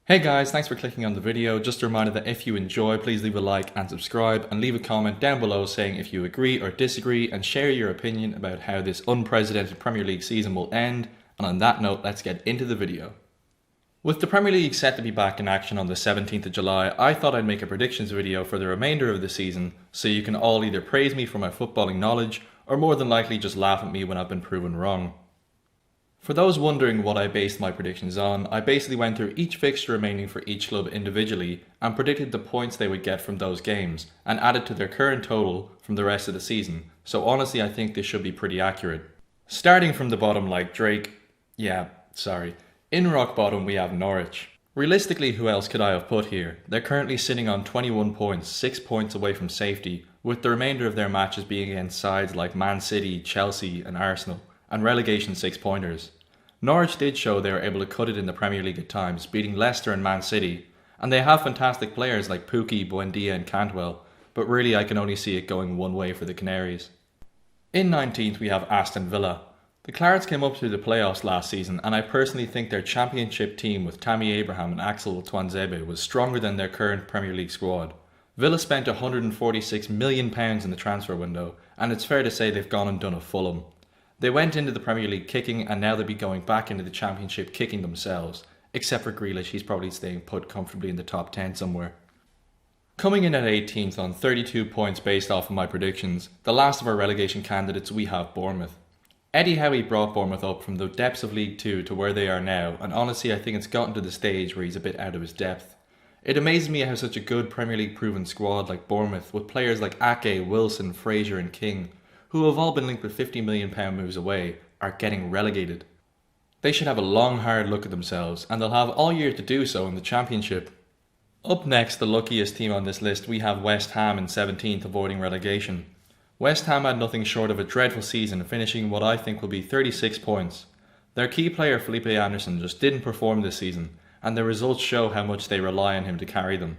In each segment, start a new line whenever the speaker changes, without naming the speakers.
Hey guys, thanks for clicking on the video. Just a reminder that if you enjoy, please leave a like and subscribe and leave a comment down below saying if you agree or disagree and share your opinion about how this unprecedented Premier League season will end. And on that note, let's get into the video. With the Premier League set to be back in action on the 17th of July, I thought I'd make a predictions video for the remainder of the season so you can all either praise me for my footballing knowledge or more than likely just laugh at me when I've been proven wrong. For those wondering what I based my predictions on, I basically went through each fixture remaining for each club individually and predicted the points they would get from those games and added to their current total from the rest of the season, so honestly I think this should be pretty accurate. Starting from the bottom like Drake, in rock bottom we have Norwich. Realistically, who else could I have put here? They're currently sitting on 21 points, 6 points away from safety, with the remainder of their matches being against sides like Man City, Chelsea and Arsenal, and relegation 6-pointers. Norwich did show they were able to cut it in the Premier League at times, beating Leicester and Man City, and they have fantastic players like Pukki, Buendia and Cantwell, but really I can only see it going one way for the Canaries. In 19th we have Aston Villa. The Clarets came up through the playoffs last season, and I personally think their championship team with Tammy Abraham and Axel Tuanzebe was stronger than their current Premier League squad. Villa spent £146 million in the transfer window, and it's fair to say they've gone and done a Fulham. They went into the Premier League kicking and now they'll be going back into the Championship kicking themselves, except for Grealish, he's probably staying put comfortably in the top 10 somewhere. Coming in at 18th on 32 points based off of my predictions, the last of our relegation candidates we have Bournemouth. Eddie Howe brought Bournemouth up from the depths of League 2 to where they are now, and honestly I think it's gotten to the stage where he's a bit out of his depth. It amazes me how such a good Premier League proven squad like Bournemouth, with players like Ake, Wilson, Fraser and King, who have all been linked with £50 million moves away, are getting relegated. They should have a long hard look at themselves, and they'll have all year to do so in the Championship. Up next, the luckiest team on this list, we have West Ham in 17th, avoiding relegation. West Ham had nothing short of a dreadful season, finishing what I think will be 36 points. Their key player Felipe Anderson just didn't perform this season, and the results show how much they rely on him to carry them.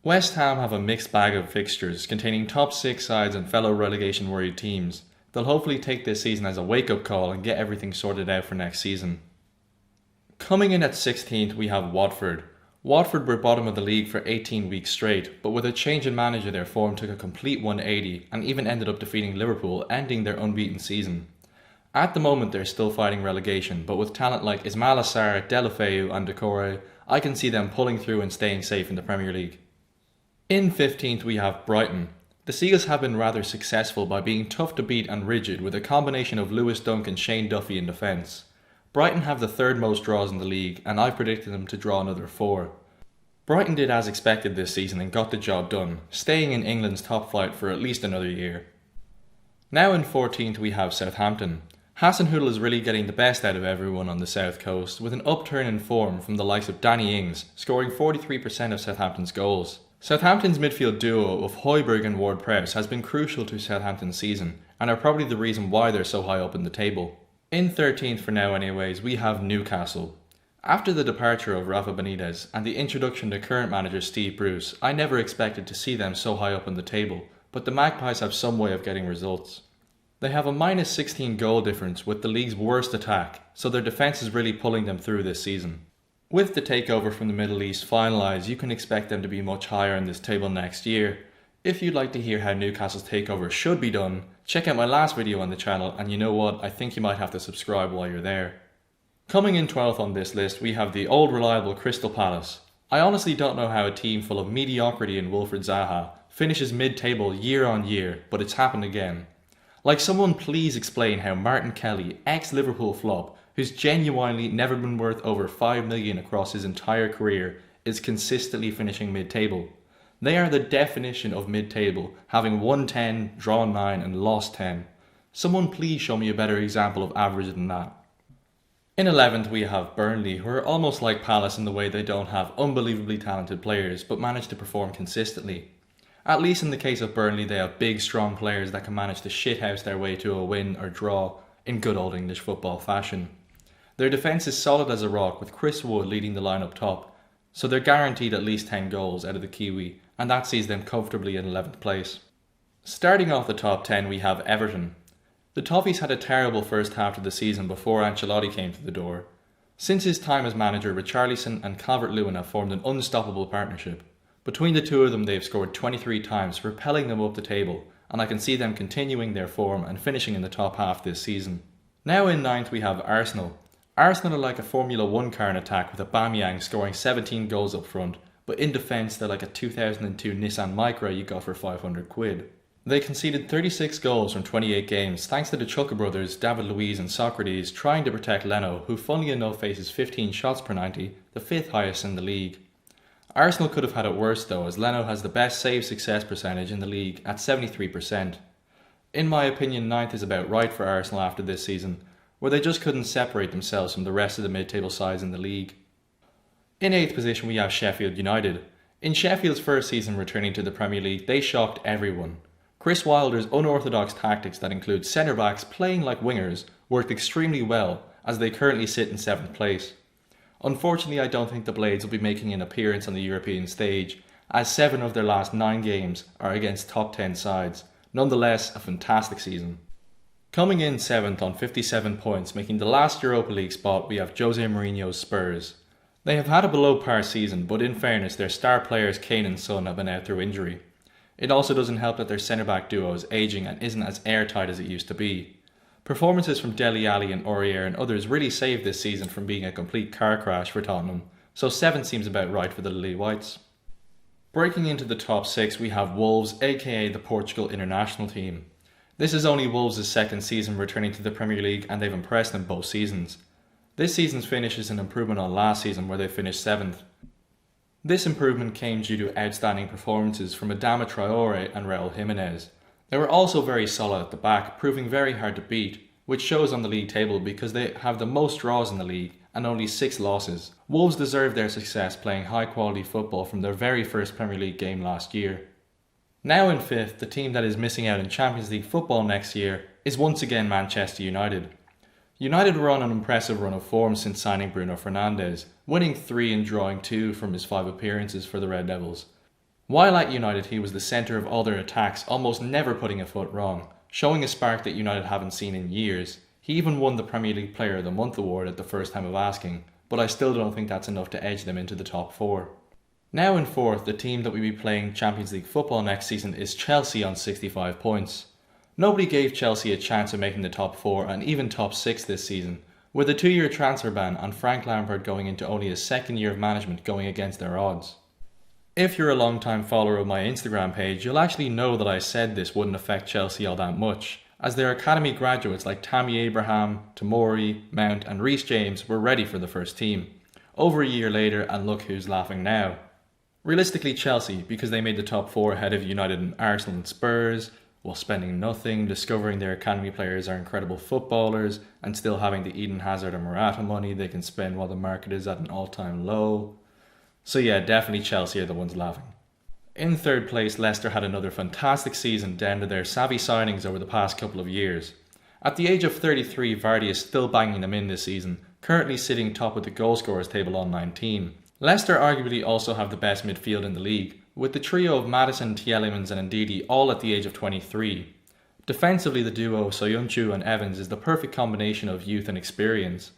West Ham have a mixed bag of fixtures containing top 6 sides and fellow relegation worried teams. They'll hopefully take this season as a wake up call and get everything sorted out for next season. Coming in at 16th we have Watford. Watford were bottom of the league for 18 weeks straight, but with a change in manager their form took a complete 180 and even ended up defeating Liverpool, ending their unbeaten season. At the moment they're still fighting relegation, but with talent like Ismaila Sarr, Deulofeu and Doucouré, I can see them pulling through and staying safe in the Premier League. In 15th we have Brighton. The Seagulls have been rather successful by being tough to beat and rigid with a combination of Lewis Dunk and Shane Duffy in defence. Brighton have the third most draws in the league and I've predicted them to draw another 4. Brighton did as expected this season and got the job done, staying in England's top flight for at least another year. Now in 14th we have Southampton. Hasenhüttl is really getting the best out of everyone on the south coast, with an upturn in form from the likes of Danny Ings, scoring 43% of Southampton's goals. Southampton's midfield duo of Højbjerg and Ward-Prowse has been crucial to Southampton's season and are probably the reason why they're so high up in the table. In 13th for now anyways, we have Newcastle. After the departure of Rafa Benitez and the introduction to current manager Steve Bruce, I never expected to see them so high up in the table, but the Magpies have some way of getting results. They have a minus 16 goal difference with the league's worst attack, so their defence is really pulling them through this season. With the takeover from the Middle East finalised, you can expect them to be much higher in this table next year. If you'd like to hear how Newcastle's takeover should be done, check out my last video on the channel, and you know what, I think you might have to subscribe while you're there. Coming in 12th on this list, we have the old reliable Crystal Palace. I honestly don't know how a team full of mediocrity and Wilfried Zaha finishes mid-table year on year, but it's happened again. Like, someone please explain how Martin Kelly, ex-Liverpool flop, who's genuinely never been worth over $5 million across his entire career, is consistently finishing mid-table. They are the definition of mid-table, having won 10, drawn 9 and lost 10. Someone please show me a better example of average than that. In 11th we have Burnley, who are almost like Palace in the way they don't have unbelievably talented players but manage to perform consistently. At least in the case of Burnley they have big strong players that can manage to shithouse their way to a win or draw in good old English football fashion. Their defence is solid as a rock, with Chris Wood leading the line up top, so they're guaranteed at least 10 goals out of the Kiwi, and that sees them comfortably in 11th place. Starting off the top 10 we have Everton. The Toffees had a terrible first half of the season before Ancelotti came to the door. Since his time as manager, Richarlison and Calvert-Lewin have formed an unstoppable partnership. Between the two of them, they've scored 23 times, propelling them up the table, and I can see them continuing their form and finishing in the top half this season. Now in ninth we have Arsenal. Arsenal are like a Formula 1 car in attack, with Aubameyang scoring 17 goals up front, but in defence they're like a 2002 Nissan Micra you got for 500 quid. They conceded 36 goals from 28 games thanks to the Chuka brothers David Luiz and Socrates trying to protect Leno, who funnily enough faces 15 shots per 90, the 5th highest in the league. Arsenal could have had it worse though, as Leno has the best save success percentage in the league at 73%. In my opinion, ninth is about right for Arsenal after this season, where they just couldn't separate themselves from the rest of the mid-table sides in the league. In 8th position we have Sheffield United. In Sheffield's first season returning to the Premier League, they shocked everyone. Chris Wilder's unorthodox tactics that include centre-backs playing like wingers worked extremely well, as they currently sit in 7th place. Unfortunately, I don't think the Blades will be making an appearance on the European stage, as 7 of their last 9 games are against top 10 sides. Nonetheless, a fantastic season. Coming in 7th on 57 points, making the last Europa League spot, we have Jose Mourinho's Spurs. They have had a below-par season, but in fairness, their star players Kane and Son have been out through injury. It also doesn't help that their centre-back duo is ageing and isn't as airtight as it used to be. Performances from Dele Alli and Aurier and others really saved this season from being a complete car crash for Tottenham, so 7 seems about right for the Lily Whites. Breaking into the top 6 we have Wolves, aka the Portugal international team. This is only Wolves' second season returning to the Premier League, and they've impressed in both seasons. This season's finish is an improvement on last season where they finished 7th. This improvement came due to outstanding performances from Adama Traore and Raul Jimenez. They were also very solid at the back, proving very hard to beat, which shows on the league table because they have the most draws in the league and only 6 losses. Wolves deserved their success playing high quality football from their very first Premier League game last year. Now in 5th, the team that is missing out in Champions League football next year is once again Manchester United. United were on an impressive run of form since signing Bruno Fernandes, winning 3 and drawing 2 from his 5 appearances for the Red Devils. While at United, he was the centre of all their attacks, almost never putting a foot wrong, showing a spark that United haven't seen in years. He even won the Premier League Player of the Month award at the first time of asking, but I still don't think that's enough to edge them into the top 4. Now in 4th, the team that will be playing Champions League football next season is Chelsea on 65 points. Nobody gave Chelsea a chance of making the top 4 and even top 6 this season, with a 2-year transfer ban and Frank Lampard going into only his 2nd year of management going against their odds. If you're a long-time follower of my Instagram page, you'll actually know that I said this wouldn't affect Chelsea all that much, as their academy graduates like Tammy Abraham, Tomori, Mount and Reece James were ready for the first team. Over a year later, and look who's laughing now. Realistically, Chelsea, because they made the top 4 ahead of United and Arsenal and Spurs, while spending nothing, discovering their academy players are incredible footballers, and still having the Eden Hazard and Morata money they can spend while the market is at an all-time low. So yeah, definitely Chelsea are the ones laughing. In 3rd place, Leicester had another fantastic season down to their savvy signings over the past couple of years. At the age of 33, Vardy is still banging them in this season, currently sitting top of the goal scorers table on 19. Leicester arguably also have the best midfield in the league, with the trio of Maddison, Tielemans and Ndidi all at the age of 23. Defensively, the duo Soyuncu and Evans is the perfect combination of youth and experience.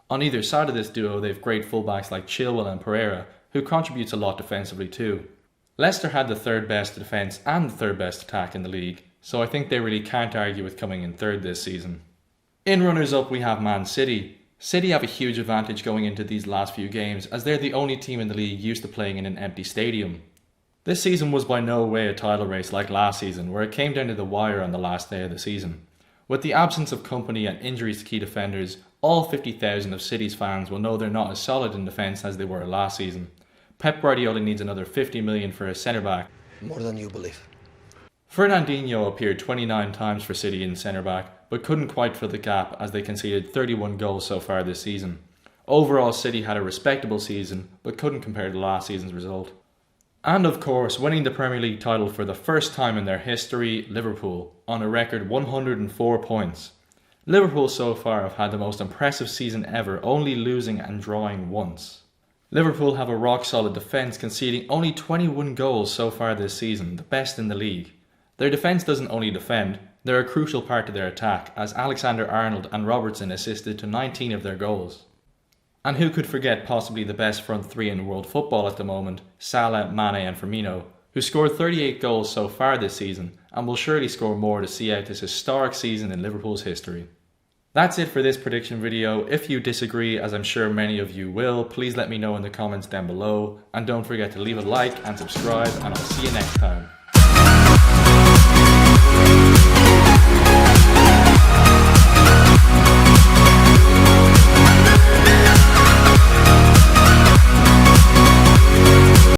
On either side of this duo, they have great fullbacks like Chilwell and Pereira, who contributes a lot defensively too. Leicester had the 3rd best defence and the 3rd best attack in the league, so I think they really can't argue with coming in 3rd this season. In runners-up we have Man City. City have a huge advantage going into these last few games, as they're the only team in the league used to playing in an empty stadium. This season was by no way a title race like last season, where it came down to the wire on the last day of the season. With the absence of company and injuries to key defenders, all 50,000 of City's fans will know they're not as solid in defence as they were last season. Pep Guardiola needs another 50 million for a centre-back.
More than you believe.
Fernandinho appeared 29 times for City in centre-back, but couldn't quite fill the gap as they conceded 31 goals so far this season. Overall, City had a respectable season, but couldn't compare to last season's result. And of course, winning the Premier League title for the first time in their history, Liverpool, on a record 104 points. Liverpool so far have had the most impressive season ever, only losing and drawing once. Liverpool have a rock-solid defence, conceding only 21 goals so far this season, the best in the league. Their defence doesn't only defend, they're a crucial part of their attack, as Alexander-Arnold and Robertson assisted to 19 of their goals. And who could forget possibly the best front three in world football at the moment, Salah, Mane and Firmino, who scored 38 goals so far this season and will surely score more to see out this historic season in Liverpool's history. That's it for this prediction video. If you disagree, as I'm sure many of you will, please let me know in the comments down below, and don't forget to leave a like and subscribe, and I'll see you next time.